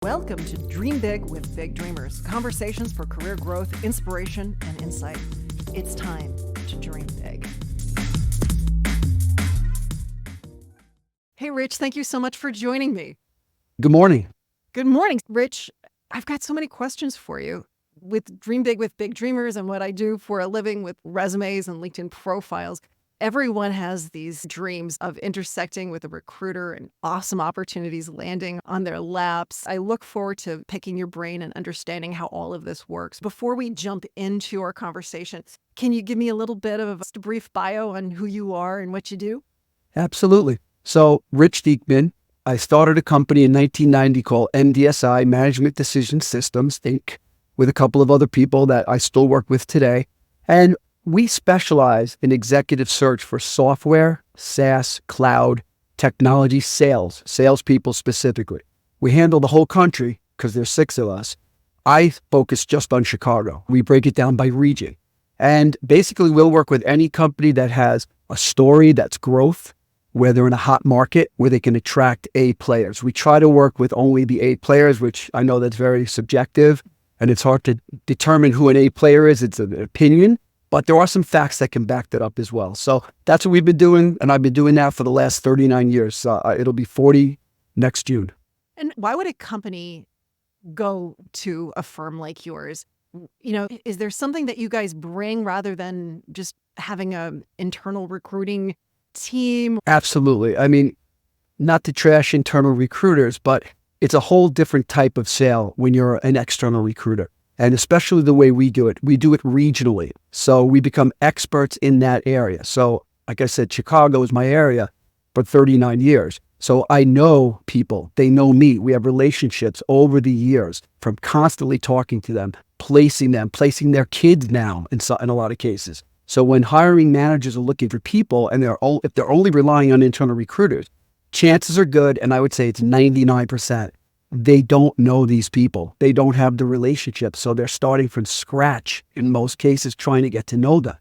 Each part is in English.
Welcome to Dream Big with Big Dreamers, conversations for career growth, inspiration, and insight. It's time to dream big. Hey, Rich, thank you so much for joining me. Good morning. Good morning, Rich. I've got so many questions for you. With Dream Big with Big Dreamers and what I do for a living with resumes and LinkedIn profiles, everyone has these dreams of intersecting with a recruiter and awesome opportunities landing on their laps. I look forward to picking your brain and understanding how all of this works. Before we jump into our conversation, can you give me a little bit of a brief bio on who you are and what you do? Absolutely. So, Rich Deakmann, I started a company in 1990 called MDSI, Management Decision Systems, Inc., with a couple of other people that I still work with today. And we specialize in executive search for software, SaaS, cloud, technology, salespeople specifically. We handle the whole country because there's 6 of us. I focus just on Chicago. We break it down by region. And basically, we'll work with any company that has a story that's growth, where they're in a hot market, where they can attract A players. We try to work with only the A players, which I know that's very subjective, and it's hard to determine who an A player is. It's an opinion. But there are some facts that can back that up as well. So that's what we've been doing, and I've been doing that for the last 39 years. It'll be 40 next June. And why would a company go to a firm like yours? You know, is there something that you guys bring rather than just having an internal recruiting team? Absolutely. I mean, not to trash internal recruiters, but it's a whole different type of sale when you're an external recruiter. And especially the way we do it regionally. So we become experts in that area. So like I said, Chicago is my area for 39 years. So I know people, they know me. We have relationships over the years from constantly talking to them, placing their kids now in a lot of cases. So when hiring managers are looking for people and if they're only relying on internal recruiters, chances are good, and I would say it's 99%. They don't know these people. They don't have the relationship. So they're starting from scratch in most cases, trying to get to know them.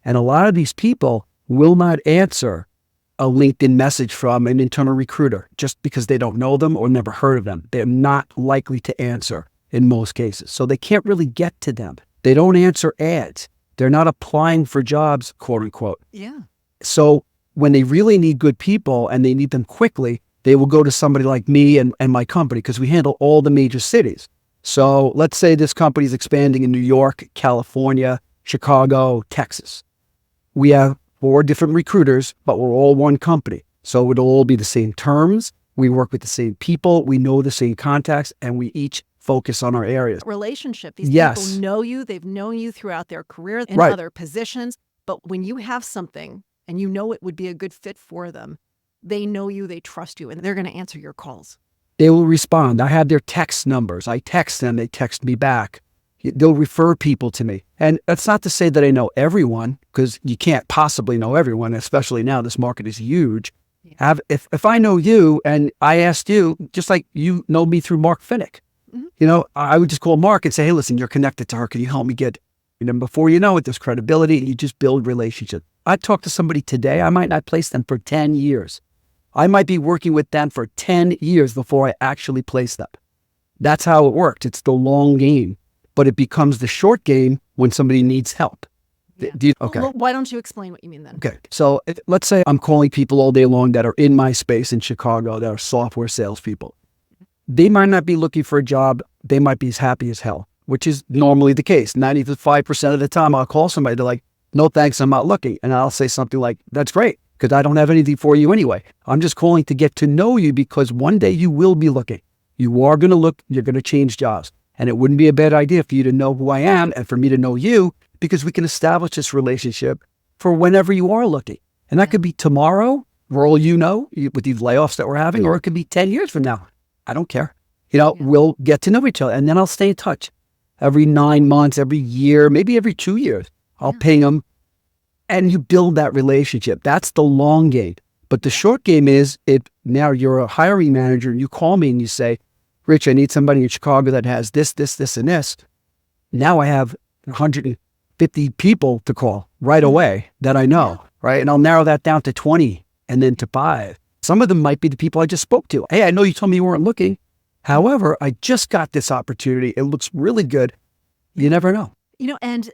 And a lot of these people will not answer a LinkedIn message from an internal recruiter just because they don't know them or never heard of them. They're not likely to answer in most cases. So they can't really get to them. They don't answer ads. They're not applying for jobs, quote unquote. Yeah. So when they really need good people and they need them quickly, they will go to somebody like me and my company because we handle all the major cities. So let's say this company is expanding in New York, California, Chicago, Texas. We have 4 different recruiters, but we're all one company. So it'll all be the same terms. We work with the same people. We know the same contacts, and we each focus on our areas. Relationship. These Yes. people know you. They've known you throughout their career in Right. other positions. But when you have something and you know it would be a good fit for them, they know you, they trust you, and they're going to answer your calls. They will respond. I have their text numbers. I text them. They text me back. They'll refer people to me. And that's not to say that I know everyone, because you can't possibly know everyone, especially now this market is huge. Yeah. If I know you and I asked you, just like you know me through Mark Finnick, I would just call Mark and say, hey, listen, you're connected to her. Can you help me get, before you know it, there's credibility and you just build relationships. I talk to somebody today, I might not place them for 10 years. I might be working with them for 10 years before I actually place them. That's how it works. It's the long game, but it becomes the short game when somebody needs help. Yeah. Okay. Well, why don't you explain what you mean then? Okay. So let's say I'm calling people all day long that are in my space in Chicago that are software salespeople. They might not be looking for a job. They might be as happy as hell, which is normally the case. 95% of the time I'll call somebody, they're like, no, thanks, I'm not looking. And I'll say something like, that's great, because I don't have anything for you anyway. I'm just calling to get to know you because one day you will be looking. You are going to look, you're going to change jobs. And it wouldn't be a bad idea for you to know who I am and for me to know you, because we can establish this relationship for whenever you are looking. And that could be tomorrow, for all you know, with these layoffs that we're having, or it could be 10 years from now. I don't care. We'll get to know each other, and then I'll stay in touch. Every 9 months, every year, maybe every 2 years, I'll ping them. And you build that relationship. That's the long game. But the short game is, if now you're a hiring manager and you call me and you say, Rich, I need somebody in Chicago that has this, and this. Now I have 150 people to call right away that I know, right? And I'll narrow that down to 20 and then to 5. Some of them might be the people I just spoke to. Hey, I know you told me you weren't looking. However, I just got this opportunity. It looks really good. You never know. And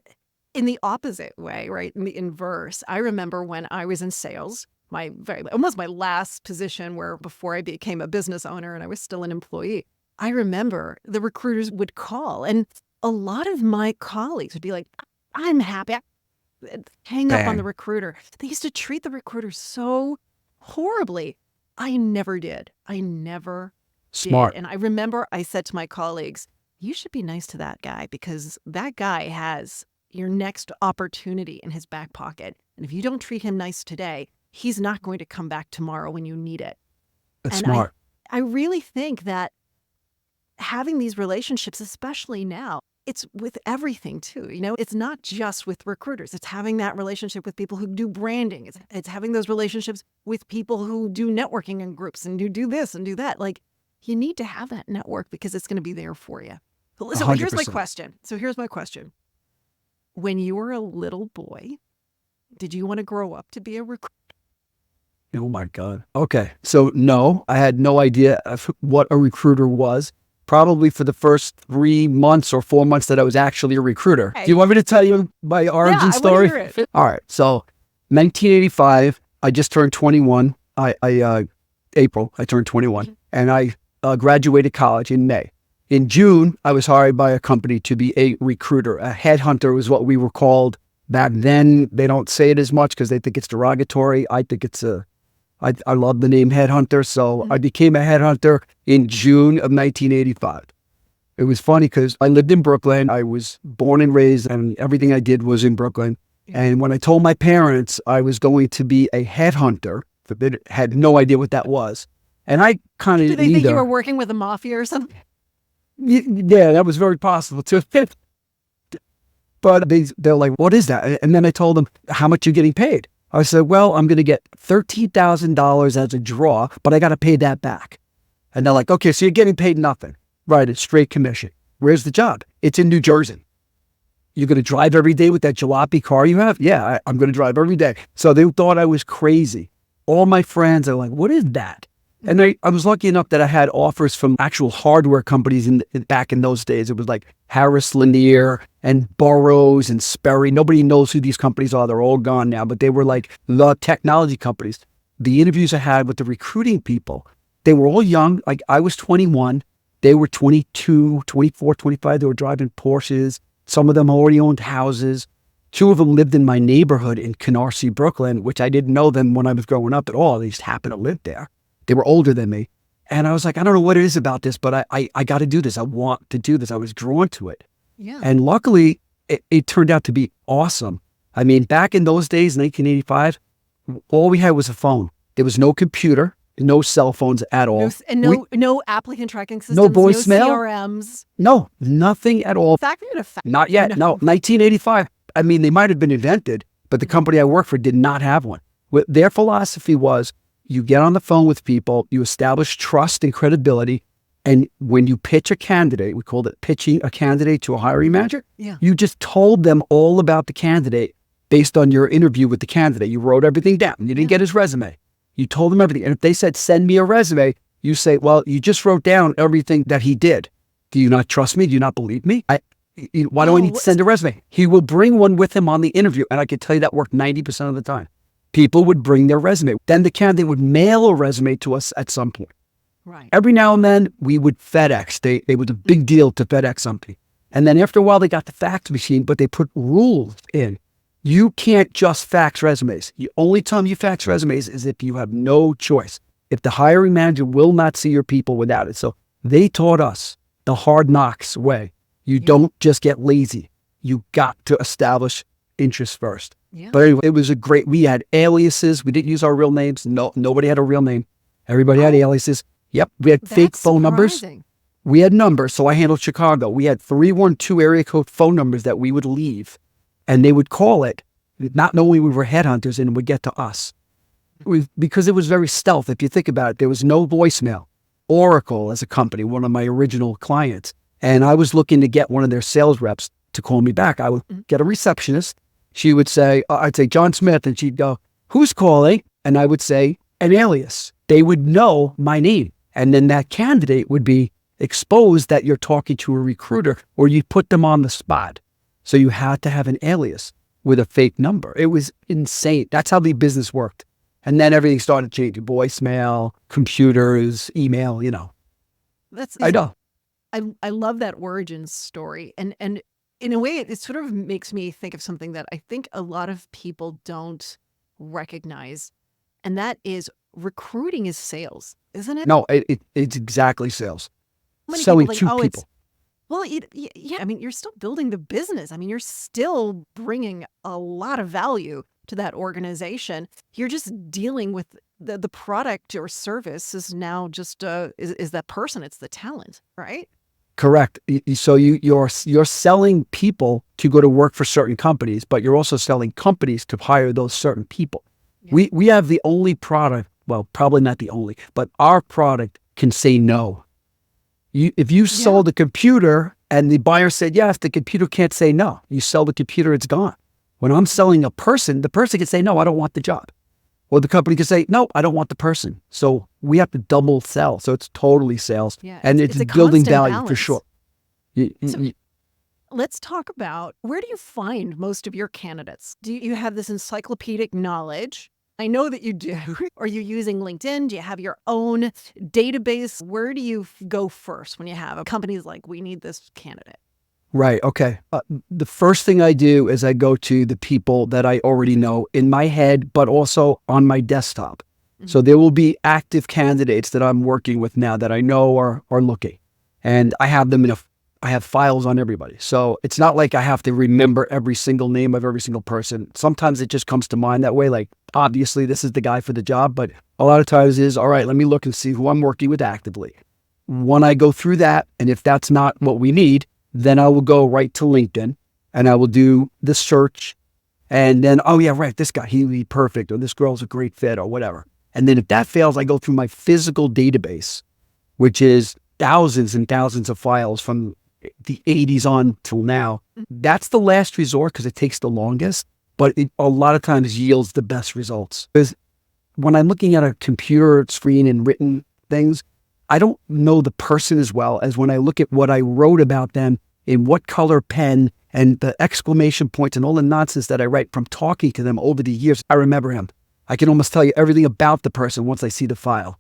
in the opposite way, right? In the inverse, I remember when I was in sales, almost my last position before I became a business owner and I was still an employee. I remember the recruiters would call and a lot of my colleagues would be like, I'm happy. Hang up on the recruiter. They used to treat the recruiter so horribly. I never did. I never Smart. did. And I remember I said to my colleagues, you should be nice to that guy because that guy has your next opportunity in his back pocket. And if you don't treat him nice today, he's not going to come back tomorrow when you need it. That's and smart. I really think that having these relationships, especially now, it's with everything too. It's not just with recruiters. It's having that relationship with people who do branding. It's having those relationships with people who do networking in groups and do this and do that. Like, you need to have that network because it's going to be there for you. So here's my 100%. question. When you were a little boy, did you want to grow up to be a recruiter? Oh my God. Okay. So no, I had no idea of what a recruiter was. Probably for the first 3 months or 4 months that I was actually a recruiter. Okay. Do you want me to tell you my origin story? I want to hear it. All right. So 1985, I just turned 21. April, I turned 21 and I graduated college in May. In June, I was hired by a company to be a recruiter. A headhunter was what we were called back then. They don't say it as much because they think it's derogatory. I think I love the name headhunter. So I became a headhunter in June of 1985. It was funny because I lived in Brooklyn. I was born and raised and everything I did was in Brooklyn. And when I told my parents I was going to be a headhunter, they had no idea what that was. And I kind of Did they think you were working with the mafia or something? Yeah, that was very possible too. But they're like, what is that? And then I told them, how much you getting paid? I said, well, I'm going to get $13,000 as a draw, but I got to pay that back. And they're like, okay, so you're getting paid nothing. Right, it's straight commission. Where's the job? It's in New Jersey. You're going to drive every day with that jalopy car you have? Yeah, I'm going to drive every day. So they thought I was crazy. All my friends are like, what is that? And I was lucky enough that I had offers from actual hardware companies back in those days. It was like Harris Lanier and Burroughs and Sperry. Nobody knows who these companies are. They're all gone now, but they were like the technology companies. The interviews I had with the recruiting people, they were all young. Like I was 21. They were 22, 24, 25. They were driving Porsches. Some of them already owned houses. 2 of them lived in my neighborhood in Canarsie, Brooklyn, which I didn't know them when I was growing up at all. They just happened to live there. They were older than me. And I was like, I don't know what it is about this, but I got to do this. I want to do this. I was drawn to it. Yeah. And luckily, it turned out to be awesome. I mean, back in those days, 1985, all we had was a phone. There was no computer, no cell phones at all. No applicant tracking systems, no voicemail, no CRMs. No, nothing at all. Not yet. No, 1985. I mean, they might have been invented, but the company I worked for did not have one. Their philosophy was, you get on the phone with people, you establish trust and credibility, and when you pitch a candidate, we called it pitching a candidate to a hiring manager, you just told them all about the candidate based on your interview with the candidate. You wrote everything down. You didn't get his resume. You told them everything. And if they said, send me a resume, you say, well, you just wrote down everything that he did. Do you not trust me? Do you not believe me? Why do I need to send a resume? He will bring one with him on the interview. And I can tell you that worked 90% of the time. People would bring their resume. Then the candidate would mail a resume to us at some point. Right. Every now and then we would FedEx. It was a big deal to FedEx something. And then after a while they got the fax machine, but they put rules in. You can't just fax resumes. The only time you fax resumes is if you have no choice. If the hiring manager will not see your people without it. So they taught us the hard knocks way. You don't just get lazy. You got to establish interest first. Yeah. But anyway, it was we had aliases. We didn't use our real names. No, nobody had a real name. Everybody had aliases. Yep. We had fake phone numbers. We had numbers. So I handled Chicago. We had 312 area code phone numbers that we would leave and they would call it, not knowing we were headhunters, and it would get to us. Because it was very stealth. If you think about it, there was no voicemail. Oracle as a company, one of my original clients, and I was looking to get one of their sales reps to call me back. I would get a receptionist. She would say, I'd say, John Smith. And she'd go, who's calling? And I would say, an alias. They would know my name. And then that candidate would be expose that you're talking to a recruiter, or you put them on the spot. So you had to have an alias with a fake number. It was insane. That's how the business worked. And then everything started changing. Voicemail, computers, email, That's I know. I love that origin story. And in a way, it sort of makes me think of something that I think a lot of people don't recognize. And that is recruiting is sales, isn't it? No, it's exactly sales. Many Selling people think, to oh, people. well, yeah, I mean, you're still building the business. I mean, you're still bringing a lot of value to that organization. You're just dealing with the product or service is now just is that person. It's the talent, right? Correct. So you're selling people to go to work for certain companies, but you're also selling companies to hire those certain people. Yeah. We have the only product, well, probably not the only, but our product can say no. If you sold a computer and the buyer said yes, the computer can't say no. You sell the computer, it's gone. When I'm selling a person, the person can say, no, I don't want the job. Or the company can say, no, I don't want the person. So we have to double sell. So it's totally sales. Yeah, And it's it's a building constant value for balance. sure. So let's talk about, where do you find most of your candidates? Do you have this encyclopedic knowledge? I know that you do. Are you using LinkedIn? Do you have your own database? Where do you go first when you have a company's like, we need this candidate? Right. Okay. The first thing I do is I go to the people that I already know in my head, but also on my desktop. So there will be active candidates that I'm working with now that I know are looking, and I have them I have files on everybody. So it's not like I have to remember every single name of every single person. Sometimes it just comes to mind that way. Like, obviously this is the guy for the job, but a lot of times it is, all right, let me look and see who I'm working with actively. When I go through that, and if that's not what we need, then I will go right to LinkedIn and I will do the search. And then, oh yeah, right, this guy, he'll be perfect, or this girl's a great fit, or whatever. And then if that fails, I go through my physical database, which is thousands and thousands of files from the 80s on till now. That's the last resort because it takes the longest, but it a lot of times yields the best results. Because when I'm looking at a computer screen and written things, I don't know the person as well as when I look at what I wrote about them in what color pen and the exclamation points and all the nonsense that I write from talking to them over the years. I remember him. I can almost tell you everything about the person once I see the file.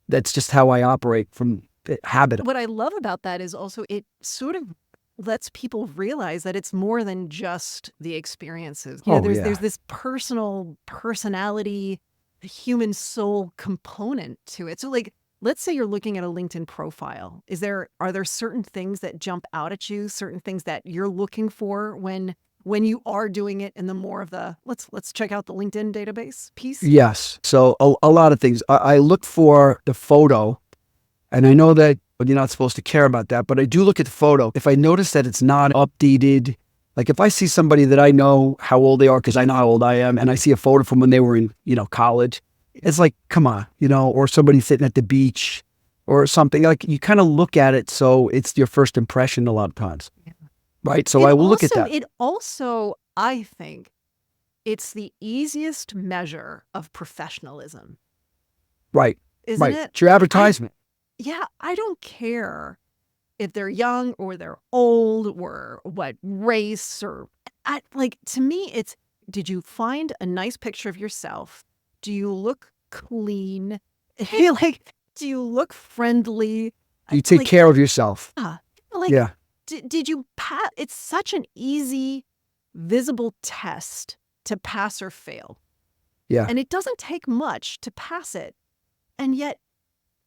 That's just how I operate from habit. What I love about that is also it sort of lets people realize that it's more than just the experiences. There's this personality, human soul component to it. So like, let's say you're looking at a LinkedIn profile. Are there certain things that jump out at you, certain things that you're looking for when you are doing it in the more of the, let's check out the LinkedIn database piece? Yes. So a lot of things. I look for the photo, and I know that you're not supposed to care about that, but I do look at the photo. If I notice that it's not updated, like if I see somebody that I know how old they are, because I know how old I am, and I see a photo from when they were in, college, it's like, come on, or somebody sitting at the beach or something. Like, you kind of look at it, so it's your first impression a lot of times. Yeah. Right? So I will look at that. It also, I think, it's the easiest measure of professionalism. Right. Isn't it? It's your advertisement. I don't care if they're young or they're old or what race or, to me, it's, did you find a nice picture of yourself? Do you look clean? Do you look friendly? You take care of yourself. Yeah. Did you pass? It's such an easy, visible test to pass or fail. Yeah. And it doesn't take much to pass it. And yet,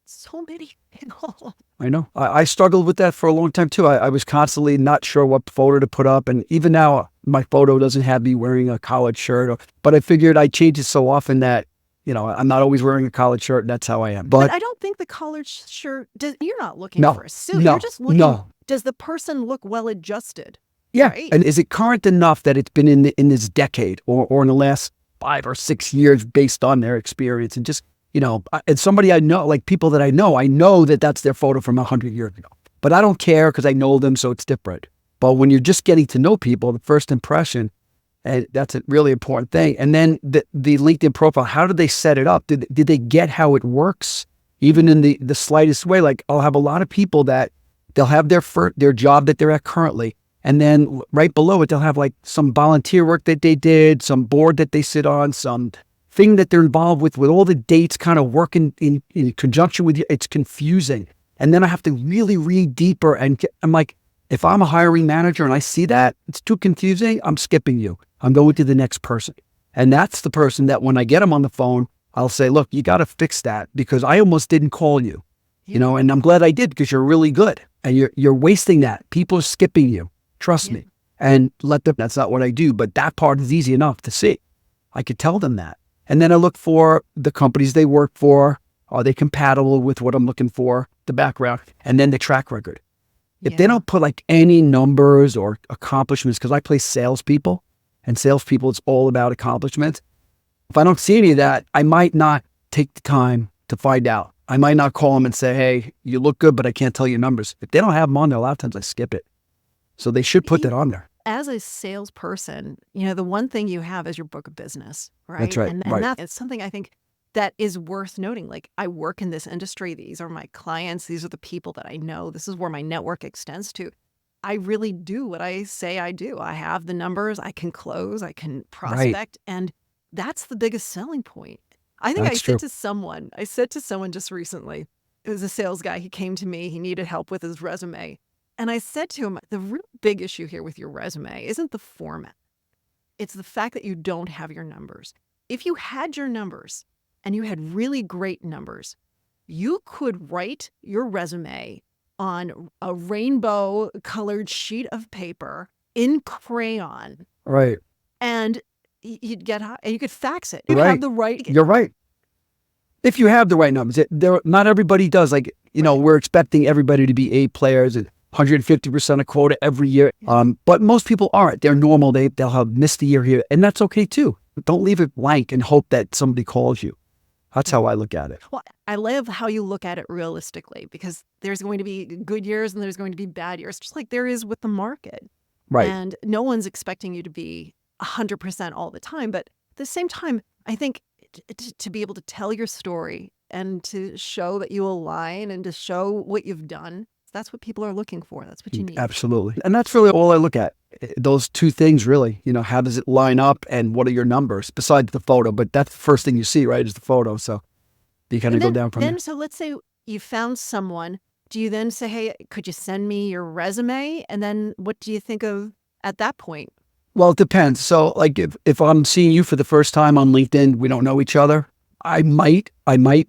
so many people. I know. I struggled with that for a long time too. I was constantly not sure what photo to put up. And even now, my photo doesn't have me wearing a collared shirt. But I figured I change it so often that, I'm not always wearing a collared shirt, and that's how I am. But I don't think the collared shirt, you're not looking for a suit. No, you're just looking, does the person look well adjusted? Yeah. Right? And is it current enough that it's been in this decade or in the last 5 or 6 years based on their experience? And just, and somebody I know, like people that I know that that's their photo from 100 years ago. But I don't care because I know them, so it's different. But when you're just getting to know people, the first impression, and that's a really important thing. And then the LinkedIn profile, how did they set it up? Did they get how it works? even in the slightest way. Like I'll have a lot of people that they'll have their job that they're at currently. And then right below it, they'll have like some volunteer work that they did, some board that they sit on, some thing that they're involved with all the dates kind of working in conjunction with you. It's confusing. And then I have to really read deeper. And I'm like, if I'm a hiring manager and I see that, it's too confusing, I'm skipping you. I'm going to the next person. And that's the person that when I get them on the phone, I'll say, look, you got to fix that because I almost didn't call you, and I'm glad I did because you're really good and you're wasting that. People are skipping you. Trust me. And let them, that's not what I do, but that part is easy enough to see. I could tell them that. And then I look for the companies they work for. Are they compatible with what I'm looking for, the background, and then the track record. If they don't put like any numbers or accomplishments, because I play salespeople and salespeople, it's all about accomplishments. If I don't see any of that, I might not take the time to find out. I might not call them and say, hey, you look good, but I can't tell you numbers. If they don't have them on there, a lot of times I skip it. So they should put that on there. As a salesperson, the one thing you have is your book of business, right? That's right. And that's something I think that is worth noting. Like, I work in this industry. These are my clients. These are the people that I know. This is where my network extends to. I really do what I say I do. I have the numbers. I can close. I can prospect. And that's the biggest selling point. I think That's true. I said to someone just recently, it was a sales guy. He came to me. He needed help with his resume. And I said to him, the real big issue here with your resume isn't the format. It's the fact that you don't have your numbers. If you had your numbers and you had really great numbers, you could write your resume on a rainbow colored sheet of paper in crayon. Right. And you'd get high, and you could fax it. You're You'd right. have the right. You're right. If you have the right numbers, not everybody does. Like, we're expecting everybody to be A players and 150% of quota every year. But most people aren't. They're normal. They'll have missed a year here, and that's okay too. Don't leave it blank and hope that somebody calls you. That's how I look at it. Well, I love how you look at it realistically, because there's going to be good years and there's going to be bad years, just like there is with the market. Right. And no one's expecting you to be 100% all the time. But at the same time, I think to be able to tell your story and to show that you align and to show what you've done, that's what people are looking for. That's what you need. Absolutely. And that's really all I look at. Those two things, really. How does it line up and what are your numbers besides the photo? But that's the first thing you see, right, is the photo. So you kind of go down from there. So let's say you found someone. Do you then say, hey, could you send me your resume? And then what do you think of at that point? Well, it depends. So like if I'm seeing you for the first time on LinkedIn, we don't know each other, I might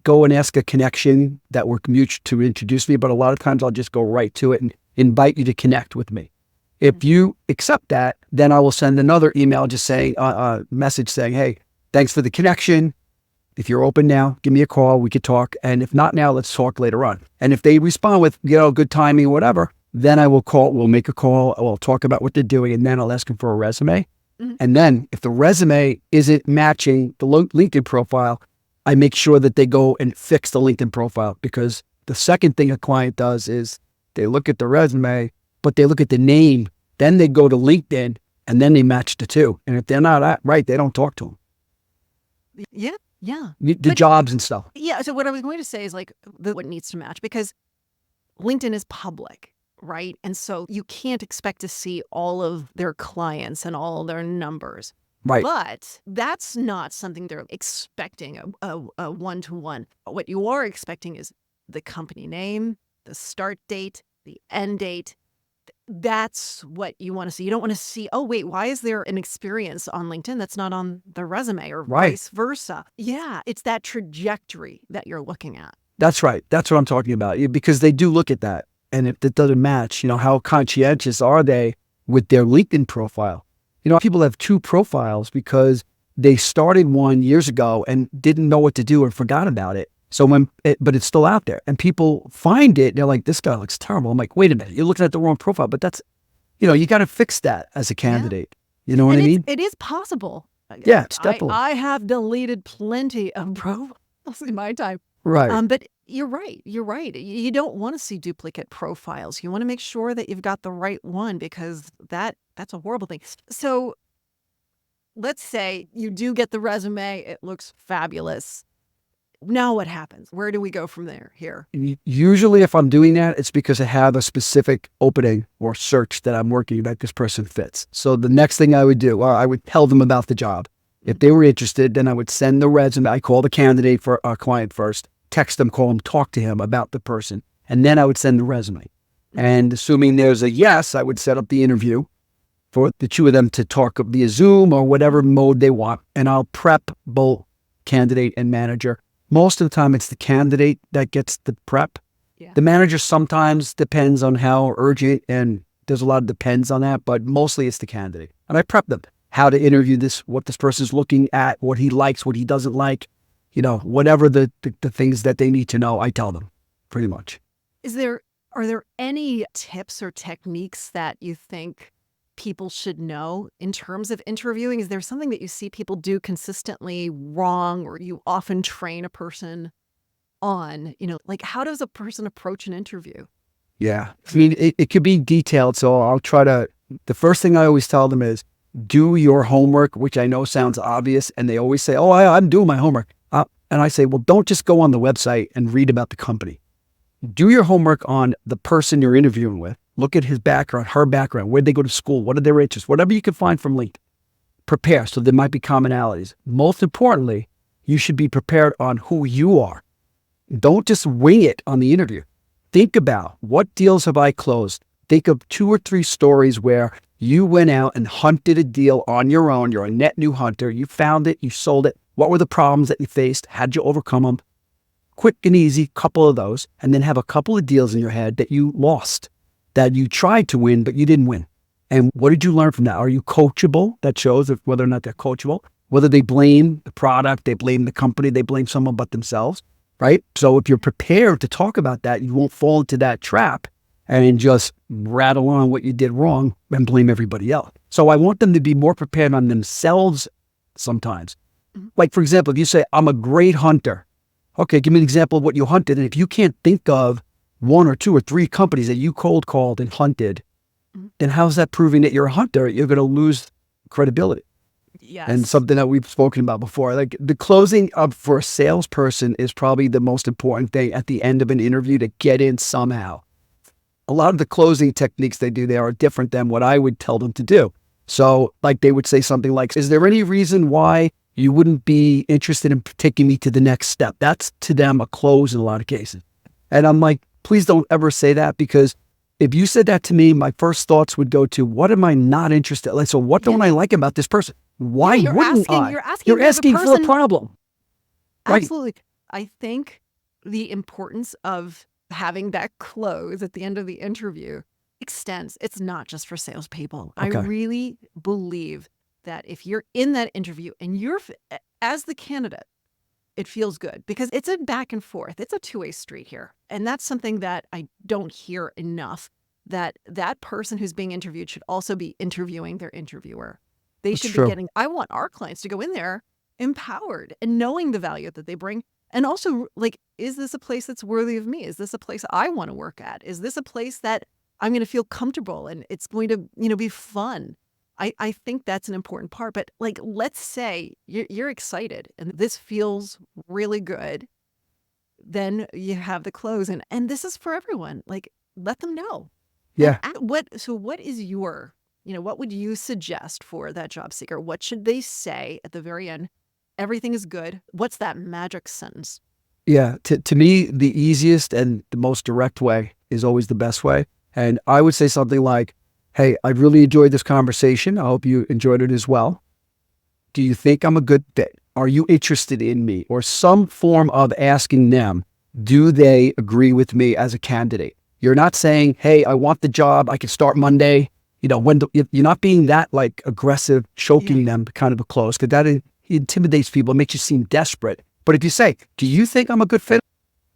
go and ask a connection that we're mutual to introduce me, but a lot of times I'll just go right to it and invite you to connect with me. If you accept that, then I will send another email just saying, message saying, hey, thanks for the connection. If you're open now, give me a call. We could talk. And if not now, let's talk later on. And if they respond with, good timing, whatever, then I will call, we'll make a call. We'll talk about what they're doing. And then I'll ask them for a resume. Mm-hmm. And then if the resume isn't matching the LinkedIn profile, I make sure that they go and fix the LinkedIn profile, because the second thing a client does is they look at the resume, but they look at the name, then they go to LinkedIn and then they match the two. And if they're not right, they don't talk to them. Yeah. Yeah. The jobs and stuff. Yeah. So what I was going to say is like what needs to match, because LinkedIn is public, right? And so you can't expect to see all of their clients and all their numbers. Right. But that's not something they're expecting a one-to-one. What you are expecting is the company name, the start date, the end date. That's what you want to see. You don't want to see, oh, wait, why is there an experience on LinkedIn that's not on the resume, or vice versa? Yeah, it's that trajectory that you're looking at. That's right. That's what I'm talking about. Because they do look at that. And if it doesn't match, how conscientious are they with their LinkedIn profile? People have two profiles because they started one years ago and didn't know what to do and forgot about it. So but it's still out there, and people find it. They're like, this guy looks terrible. I'm like, wait a minute, you're looking at the wrong profile. But that's, you got to fix that as a candidate. Yeah. You know what I mean? It is possible. Yeah, it's definitely. I have deleted plenty of profiles in my time. Right. But you're right. You're right. You don't want to see duplicate profiles. You want to make sure that you've got the right one, because that's a horrible thing. So let's say you do get the resume. It looks fabulous. Now what happens? Where do we go from there here? Usually if I'm doing that, it's because I have a specific opening or search that I'm working that this person fits. So the next thing I would do, I would tell them about the job. If they were interested, then I would send the resume. I call the candidate for our client first, text them, call them, talk to him about the person. And then I would send the resume. And assuming there's a yes, I would set up the interview for the two of them to talk via Zoom or whatever mode they want. And I'll prep both candidate and manager. Most of the time, it's the candidate that gets the prep. Yeah. The manager sometimes depends on how urgent, and there's a lot of depends on that, but mostly it's the candidate. And I prep them how to interview this, what this person's looking at, what he likes, what he doesn't like, whatever the things that they need to know, I tell them pretty much. Are there any tips or techniques that you think people should know in terms of interviewing? Is there something that you see people do consistently wrong, or you often train a person on, like how does a person approach an interview? Yeah. I mean, it could be detailed. So I'll try to, the first thing I always tell them is do your homework, which I know sounds obvious. And they always say, oh, I'm doing my homework. And I say, well, don't just go on the website and read about the company. Do your homework on the person you're interviewing with. Look at his background, her background, where'd they go to school, what are their interests, whatever you can find from LinkedIn. Prepare, so there might be commonalities. Most importantly, you should be prepared on who you are. Don't just wing it on the interview. Think about what deals have I closed. Think of 2 or 3 stories where you went out and hunted a deal on your own. You're a net new hunter. You found it, you sold it. What were the problems that you faced? How'd you overcome them? Quick and easy, couple of those, and then have a couple of deals in your head that you lost, that you tried to win, but you didn't win. And what did you learn from that? Are you coachable? That shows whether or not they're coachable, whether they blame the product, they blame the company, they blame someone but themselves, right? So if you're prepared to talk about that, you won't fall into that trap and just rattle on what you did wrong and blame everybody else. So I want them to be more prepared on themselves sometimes. Like, for example, if you say, I'm a great hunter. Okay, give me an example of what you hunted. And if you can't think of 1 or 2 or 3 companies that you cold called and hunted, then how's that proving that you're a hunter? You're going to lose credibility. Yes. And something that we've spoken about before, like the closing up for a salesperson is probably the most important thing at the end of an interview to get in somehow. A lot of the closing techniques they do there are different than what I would tell them to do. So like they would say something like, is there any reason why you wouldn't be interested in taking me to the next step? That's to them a close in a lot of cases. And I'm like, please don't ever say that, because if you said that to me, my first thoughts would go to, what am I not interested in? Like, so what don't I like about this person? Why wouldn't I? You're asking for a problem. Absolutely. Right. I think the importance of having that close at the end of the interview extends. It's not just for salespeople. Okay. I really believe that if you're in that interview and you're, as the candidate, it feels good because it's a back and forth. It's a two-way street here. And that's something that I don't hear enough, that person who's being interviewed should also be interviewing their interviewer. They should be getting, I want our clients to go in there empowered and knowing the value that they bring. And also, like, is this a place that's worthy of me? Is this a place I want to work at? Is this a place that I'm going to feel comfortable and it's going to, be fun? I think that's an important part. But like, let's say you're excited and this feels really good. Then you have the close and this is for everyone. Like, let them know. Yeah. What is your, what would you suggest for that job seeker? What should they say at the very end? Everything is good. What's that magic sentence? Yeah. To me, the easiest and the most direct way is always the best way. And I would say something like, hey, I really enjoyed this conversation. I hope you enjoyed it as well. Do you think I'm a good fit? Are you interested in me? Or some form of asking them, do they agree with me as a candidate? You're not saying, hey, I want the job. I can start Monday. You're not being that like aggressive, choking them kind of a close, because that intimidates people. It makes you seem desperate. But if you say, do you think I'm a good fit?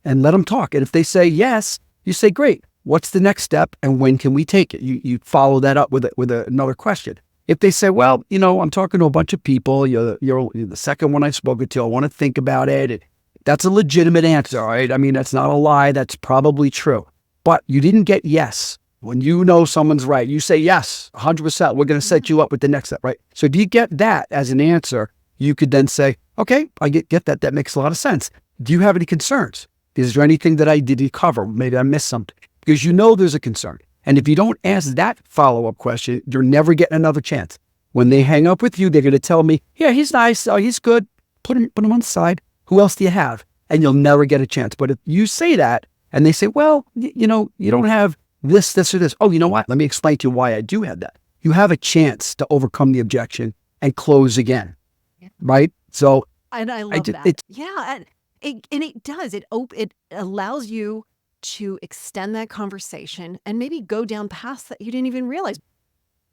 And let them talk. And if they say yes, you say, great. What's the next step and when can we take it? You follow that up with another question. If they say, well, I'm talking to a bunch of people. You're the second one I've spoken to. I want to think about it. That's a legitimate answer, all right? I mean, that's not a lie. That's probably true. But you didn't get yes. When you know someone's right, you say yes, 100%. We're going to set you up with the next step, right? So if you get that as an answer, you could then say, okay, I get that. That makes a lot of sense. Do you have any concerns? Is there anything that I didn't cover? Maybe I missed something. Because you know there's a concern. And if you don't ask that follow-up question, you're never getting another chance. When they hang up with you, they're going to tell me, yeah, he's nice. Oh, he's good. Put him on the side. Who else do you have? And you'll never get a chance. But if you say that and they say, well, you know, you don't have this, or this. Oh, you know what? Let me explain to you why I do have that. You have a chance to overcome the objection and close again. Yeah. Right? So And I love that. Yeah. And it does. It allows you to extend that conversation and maybe go down paths that you didn't even realize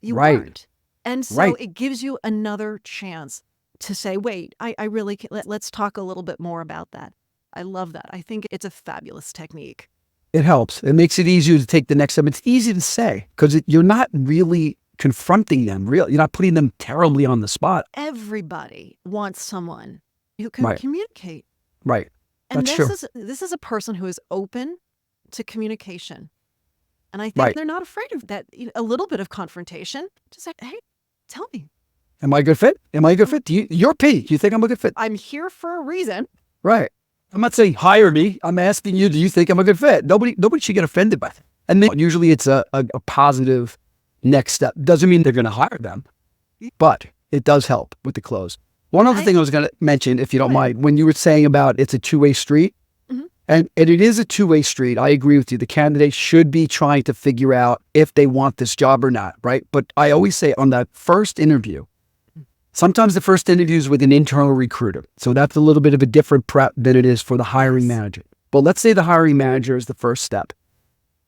you weren't. And so it gives you another chance to say, wait, I really, let's talk a little bit more about that. I love that. I think it's a fabulous technique. It helps. It makes it easier to take the next step. It's easy to say because you're not really confronting them. You're not putting them terribly on the spot. Everybody wants someone who can communicate. Right. And That's true. This is a person who is open to communication. And I think they're not afraid of that, a little bit of confrontation. Just say, hey, tell me. Am I a good fit? Am I a good fit? You're P. Do you think I'm a good fit? I'm here for a reason. Right. I'm not saying hire me. I'm asking you, do you think I'm a good fit? Nobody should get offended by that. And then usually it's a positive next step. Doesn't mean they're going to hire them, but it does help with the close. One other thing I was going to mention, if you don't mind, when you were saying about it's a two-way street, and it is a two-way street. I agree with you. The candidate should be trying to figure out if they want this job or not, right? But I always say on that first interview, sometimes the first interview is with an internal recruiter. So that's a little bit of a different prep than it is for the hiring manager. But let's say the hiring manager is the first step.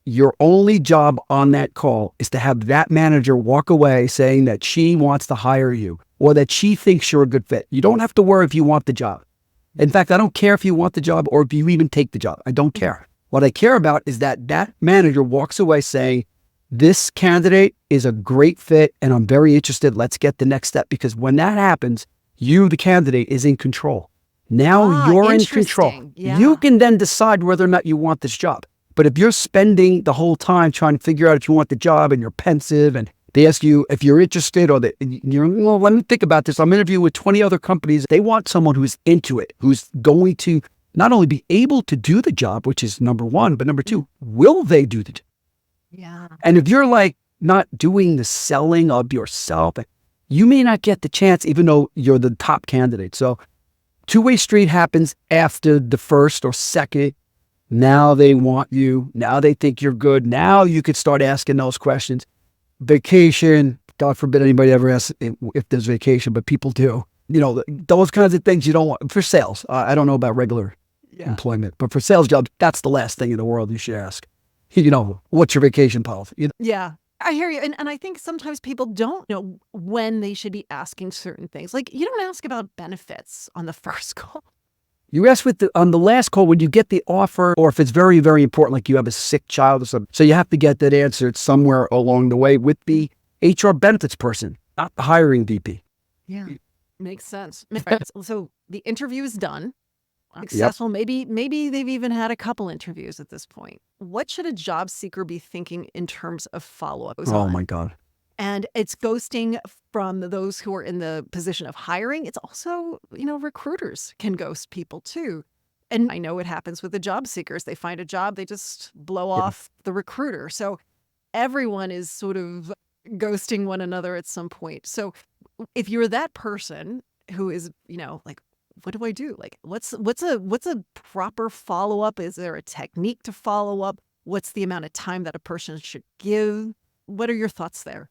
Your only job on that call is to have that manager walk away saying that she wants to hire you or that she thinks you're a good fit. You don't have to worry if you want the job. In fact, I don't care if you want the job or if you even take the job. I don't care. What I care about is that that manager walks away saying, this candidate is a great fit and I'm very interested. Let's get the next step. Because when that happens, you, the candidate, is in control. Now you're in control. Yeah. You can then decide whether or not you want this job. But if you're spending the whole time trying to figure out if you want the job and you're pensive and they ask you if you're interested or you're, well, let me think about this. I'm interviewing with 20 other companies. They want someone who's into it, who's going to not only be able to do the job, which is number one, but number two, will they do the job? Yeah. And if you're like not doing the selling of yourself, you may not get the chance even though you're the top candidate. So two-way street happens after the first or second. Now they want you. Now they think you're good. Now you could start asking those questions. Vacation, God forbid anybody ever asks if there's vacation, but people do. You know, those kinds of things you don't want for sales. I don't know about regular employment, but for sales jobs, that's the last thing in the world you should ask. You know, what's your vacation policy? Yeah, I hear you. And I think sometimes people don't know when they should be asking certain things. Like you don't ask about benefits on the first call. You ask on the last call when you get the offer, or if it's very, very important, like you have a sick child or something. So you have to get that answered somewhere along the way with the HR benefits person, not the hiring VP. Yeah, makes sense. So the interview is done. Successful. Yep. Maybe they've even had a couple interviews at this point. What should a job seeker be thinking in terms of follow-up? Oh my God. And it's ghosting from those who are in the position of hiring. It's also, recruiters can ghost people too. And I know it happens with the job seekers. They find a job, they just blow off the recruiter. So everyone is sort of ghosting one another at some point. So if you're that person who is, like, what do I do? Like, what's a proper follow-up? Is there a technique to follow up? What's the amount of time that a person should give? What are your thoughts there?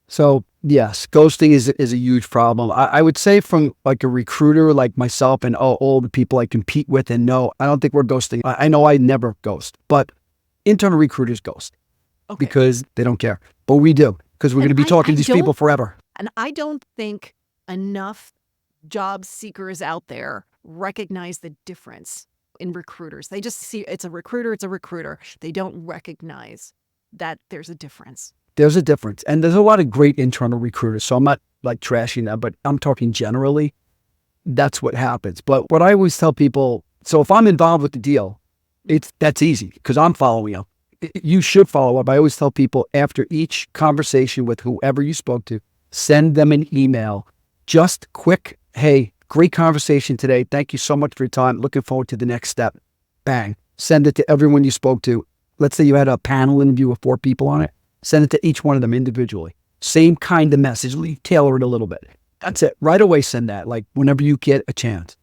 So yes, ghosting is a huge problem. I would say from like a recruiter like myself and all the people I compete with, and no, I don't think we're ghosting. I know I never ghost, but internal recruiters ghost because they don't care. But we do, because we're going to be talking to these people forever. And I don't think enough job seekers out there recognize the difference in recruiters. They just see it's a recruiter. They don't recognize that there's a difference. There's a difference. And there's a lot of great internal recruiters. So I'm not like trashing them, but I'm talking generally. That's what happens. But what I always tell people, so if I'm involved with the deal, that's easy because I'm following up. You should follow up. I always tell people after each conversation with whoever you spoke to, send them an email. Just quick, hey, Great conversation today. Thank you so much for your time. Looking forward to the next step. Bang. Send it to everyone you spoke to. Let's say you had a panel interview with 4 people on it. Send it to each one of them individually. Same kind of message. Tailor it a little bit. That's it. Right away send that, like whenever you get a chance.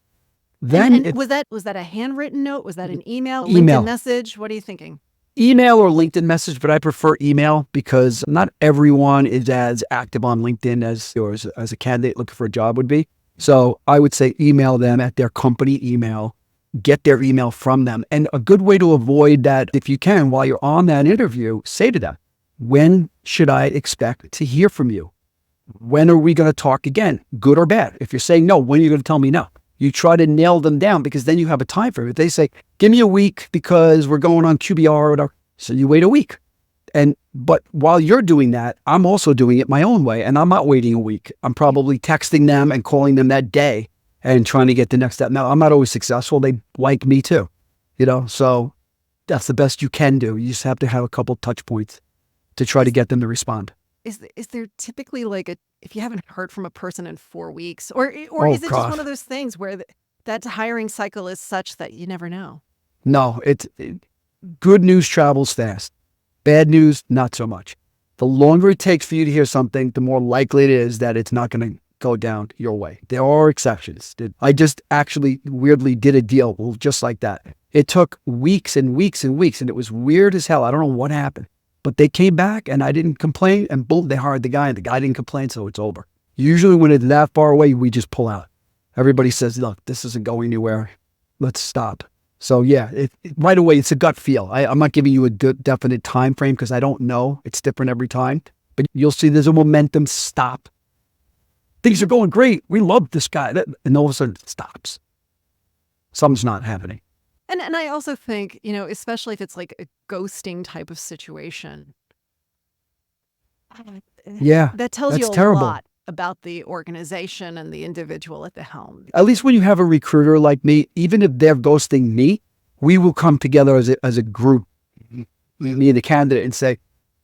Then And was that a handwritten note? Was that an email? Email. LinkedIn message? What are you thinking? Email or LinkedIn message, but I prefer email because not everyone is as active on LinkedIn as a candidate looking for a job would be. So I would say email them at their company email, get their email from them. And a good way to avoid that, if you can, while you're on that interview, say to them, when should I expect to hear from you? When are we going to talk again, good or bad? If you're saying no, when are you going to tell me no? You try to nail them down because then you have a time frame. If they say, give me a week because we're going on QBR or whatever, so you wait a week. But while you're doing that, I'm also doing it my own way, and I'm not waiting a week. I'm probably texting them and calling them that day and trying to get the next step. Now, I'm not always successful. They like me too, so that's the best you can do. You just have to have a couple touch points to try to get them to respond. Is there typically like if you haven't heard from a person in 4 weeks, or Oh, is it just gosh. one of those things where that hiring cycle is such that you never know? No, good news travels fast. Bad news, not so much. The longer it takes for you to hear something, the more likely it is that it's not going to go down your way. There are exceptions. I just actually weirdly did a deal just like that. It took weeks and weeks and weeks, and it was weird as hell. I don't know what happened. But they came back and I didn't complain, and boom, they hired the guy and the guy didn't complain, so it's over. Usually when it's that far away, we just pull out. Everybody says, look, this isn't going anywhere. Let's stop. So yeah, right away, it's a gut feel. I'm not giving you a good definite time frame because I don't know. It's different every time. But you'll see there's a momentum stop. Things are going great. We love this guy. And all of a sudden it stops. Something's not happening. And I also think, especially if it's like a ghosting type of situation. Yeah, That tells you that's a terrible. lot about the organization and the individual at the helm. At least when you have a recruiter like me, even if they're ghosting me, we will come together as a group, me and the candidate, and say,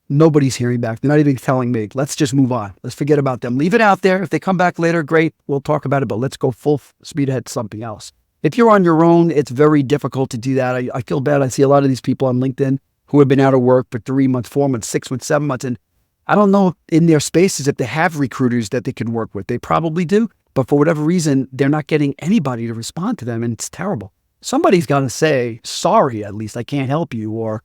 nobody's hearing back. They're not even telling me. Let's just move on. Let's forget about them. Leave it out there. If they come back later, great. We'll talk about it, but let's go full speed ahead to something else. If you're on your own, it's very difficult to do that. I feel bad. I see a lot of these people on LinkedIn who have been out of work for 3 months, 4 months, 6 months, 7 months. And I don't know in their spaces if they have recruiters that they can work with. They probably do. But for whatever reason, they're not getting anybody to respond to them. And it's terrible. Somebody's got to say, sorry, at least I can't help you. Or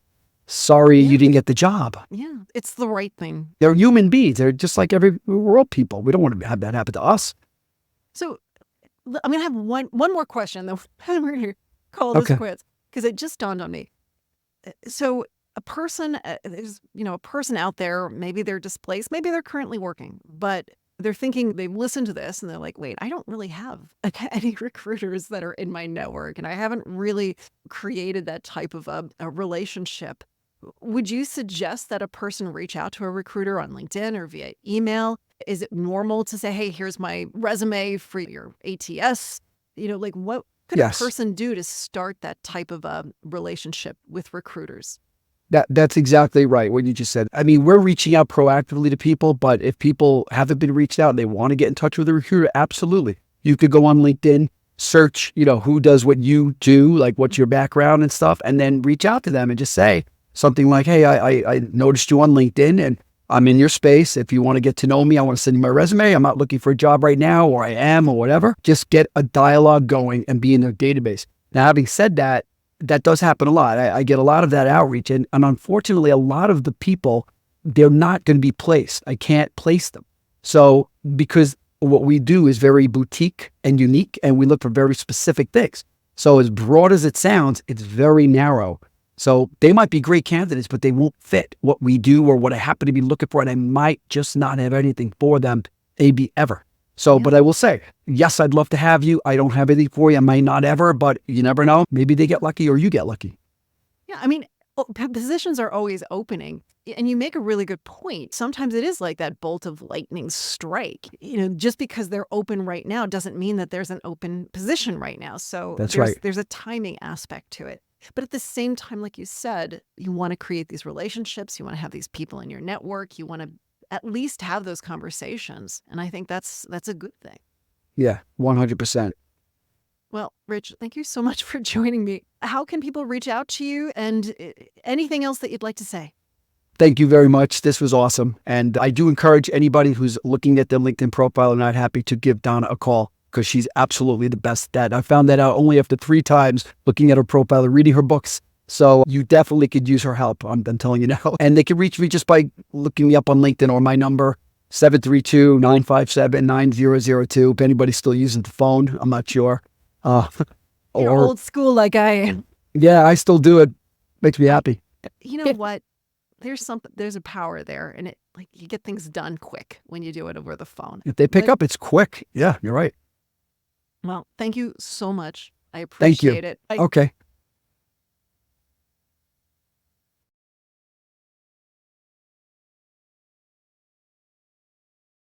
sorry, you didn't get the job. Yeah, it's the right thing. They're human beings. They're just like we're all people. We don't want to have that happen to us. So I'm going to have one more question, though. We're going to call this quits because it just dawned on me. So a person, there's, a person out there, maybe they're displaced, maybe they're currently working, but they're thinking, they've listened to this and they're like, wait, I don't really have any recruiters that are in my network and I haven't really created that type of a relationship. Would you suggest that a person reach out to a recruiter on LinkedIn or via email? Is it normal to say, hey, here's my resume for your ATS? What could a person do to start that type of a relationship with recruiters? That's exactly right, what you just said. I mean, we're reaching out proactively to people, but if people haven't been reached out and they want to get in touch with a recruiter, absolutely. You could go on LinkedIn, search, who does what you do, like what's your background and stuff, and then reach out to them and just say something like, hey, I noticed you on LinkedIn and I'm in your space. If you want to get to know me, I want to send you my resume. I'm not looking for a job right now, or I am, or whatever. Just get a dialogue going and be in their database. Now, having said that, that does happen a lot. I get a lot of that outreach. And unfortunately, a lot of the people, they're not going to be placed. I can't place them. So because what we do is very boutique and unique, and we look for very specific things. So as broad as it sounds, it's very narrow. So they might be great candidates, but they won't fit what we do or what I happen to be looking for. And I might just not have anything for them, maybe ever. So, but I will say, yes, I'd love to have you. I don't have anything for you. I might not ever, but you never know. Maybe they get lucky or you get lucky. Yeah, I mean, positions are always opening. And you make a really good point. Sometimes it is like that bolt of lightning strike. Just because they're open right now doesn't mean that there's an open position right now. So there's a timing aspect to it. But at the same time, like you said, you want to create these relationships. You want to have these people in your network. You want to at least have those conversations. And I think that's a good thing. Yeah, 100%. Well, Rich, thank you so much for joining me. How can people reach out to you and anything else that you'd like to say? Thank you very much. This was awesome. And I do encourage anybody who's looking at their LinkedIn profile and not happy to give Donna a call, because she's absolutely the best at that. I found that out only after 3 times looking at her profile and reading her books. So you definitely could use her help. I'm telling you now. And they can reach me just by looking me up on LinkedIn, or my number, 732-957-9002. If anybody's still using the phone, I'm not sure. You're old school like I am. Yeah, I still do it. Makes me happy. You know what? There's a power there, and you get things done quick when you do it over the phone. If they pick up, it's quick. Yeah, you're right. Well, thank you so much. I Thank you. appreciate it. Okay.